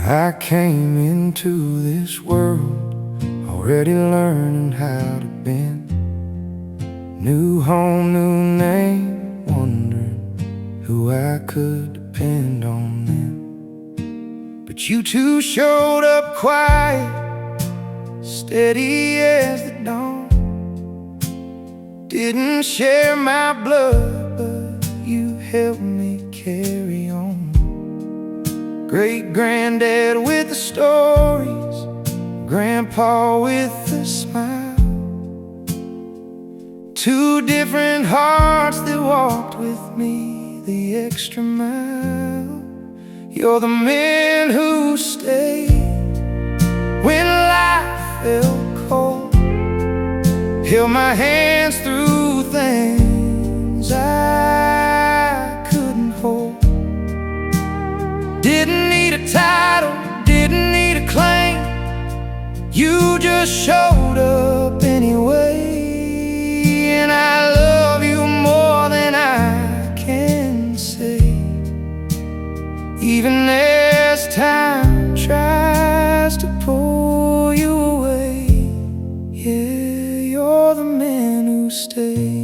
I came into this world already learning how to bend. New home, new name, wondering who I could depend on then. But you two showed up quiet, steady as the dawn. Didn't share my blood, but you helped me carry on. Great-granddad with the stories, Grandpa with the smile. Two different hearts that walked with me the extra mile. You're the man who stayed when life felt cold, held my hands through things I couldn't hold. Didn't need a title, didn't need a claim. You just showed up anyway. And I love you more than I can say, even as time tries to pull you away. Yeah, you're the man who stayed.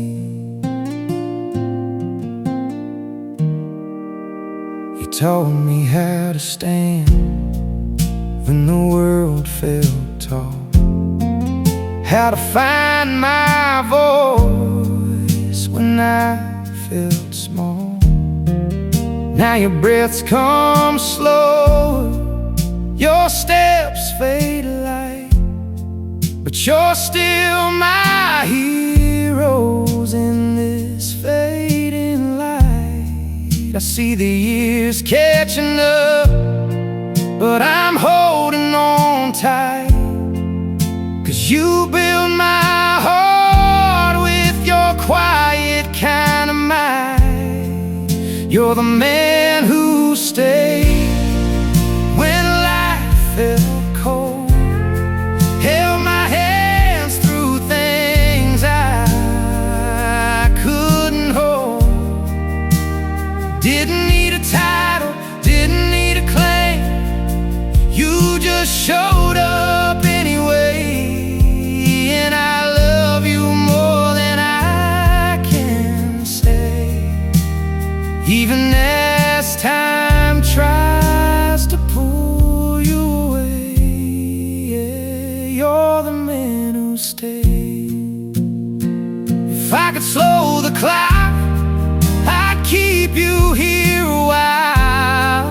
You taught me how to stand when the world felt tall, how to find my voice when I felt small. Now your breaths come slower, your steps fade light, but you're still my heroes in this fading light. I see the years catching up, but I'm holding on tight. 'Cause you build my heart with your quiet kind of might. You're the man who stayed when life felt cold, held my hands through things I couldn't hold. Didn't need a title, didn't need a claim. You just showed up anyway. And I love you more than I can say, even as time tries to pull you away. Yeah, you're the man who stayed. If I could slow the clock, I'd keep you here a while.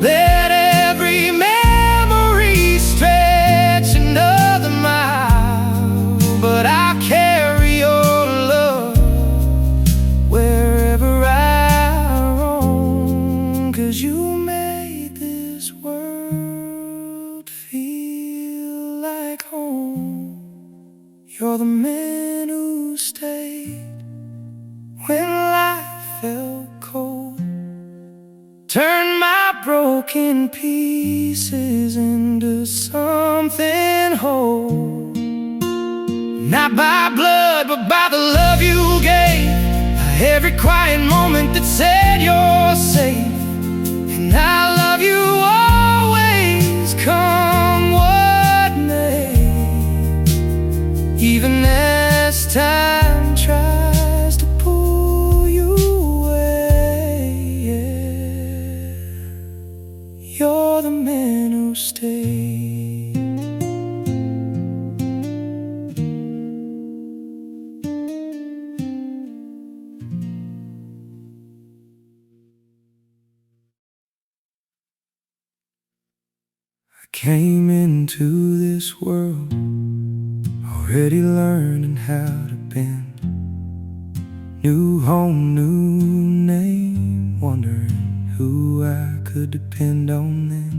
Let every memory stretch another mile. But I'll carry your love wherever I roam. 'Cause you made this world feel like home. You're the man who stayed when life felt cold, turned my broken pieces into something whole. Not by blood, but by the love you gave. Every quiet moment that said you're safe. And I love you always, come what may. Even as time tries to pull you away. Yeah, you're the man who stayed. Came into this world already learning how to bend. New home, new name, wondering who I could depend on then.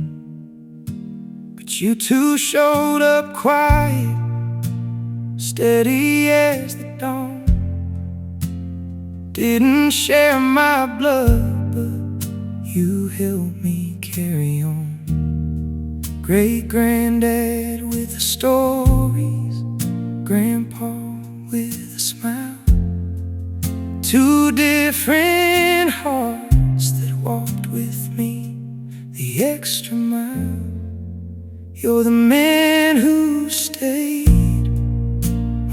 But you two showed up quiet, steady as the dawn. Didn't share my blood, but you helped me carry on. Great-granddad with the stories, Grandpa with a smile. Two different hearts that walked with me the the extra mile. You're the man who stayed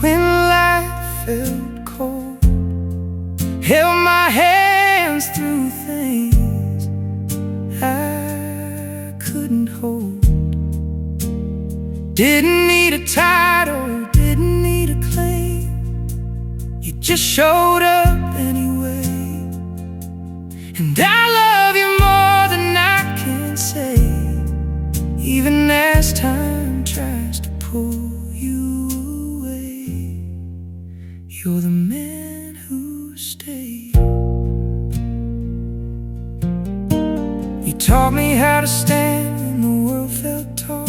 when life felt cold, held my hands through things I couldn't hold. Didn't need a title, didn't need a claim. You just showed up anyway. And I love you more than I can say, even as time tries to pull you away. You're the man who stayed. You taught me how to stand when the world felt tall,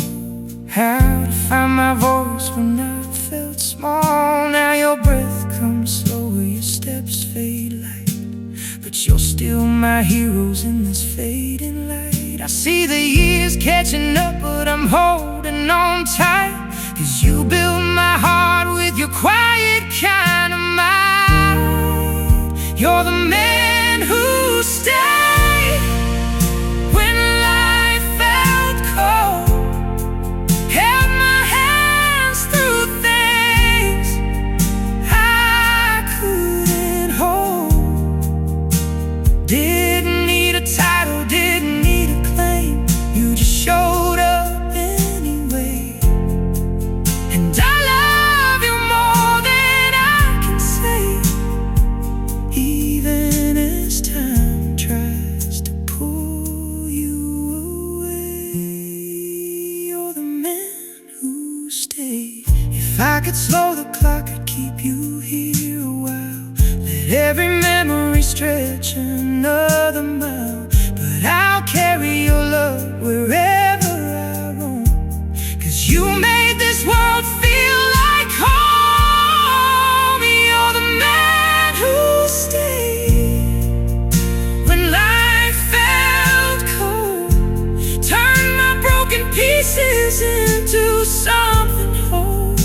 how to find my voice when I felt small. Now your breath comes slower, your steps fade light, but you're still my heroes in this fading light. I see the years catching up, but I'm holding on tight, 'cause you built my heart with your quiet kind of might. You're the man who stayed when life felt cold, held my hands through things I couldn't hold. Didn't need a title, didn't need a claim. You just showed up anyway. And I love you more than I can say, even as time tries to pull you away. You're the man who stayed. If I could slow the clock, I'd keep you here a while. Let every memory stretch another mile. But I'll carry your love wherever I roam, 'cause you made this world feel like home. You're the man who stayed when life felt cold, turned my broken pieces into something whole.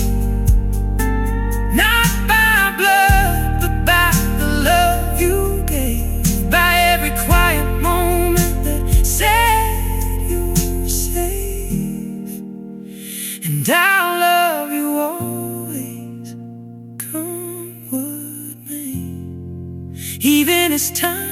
Not by blood, but by the love you gave, by every quiet moment that said you're safe. And I'll love you always, come what may, even as time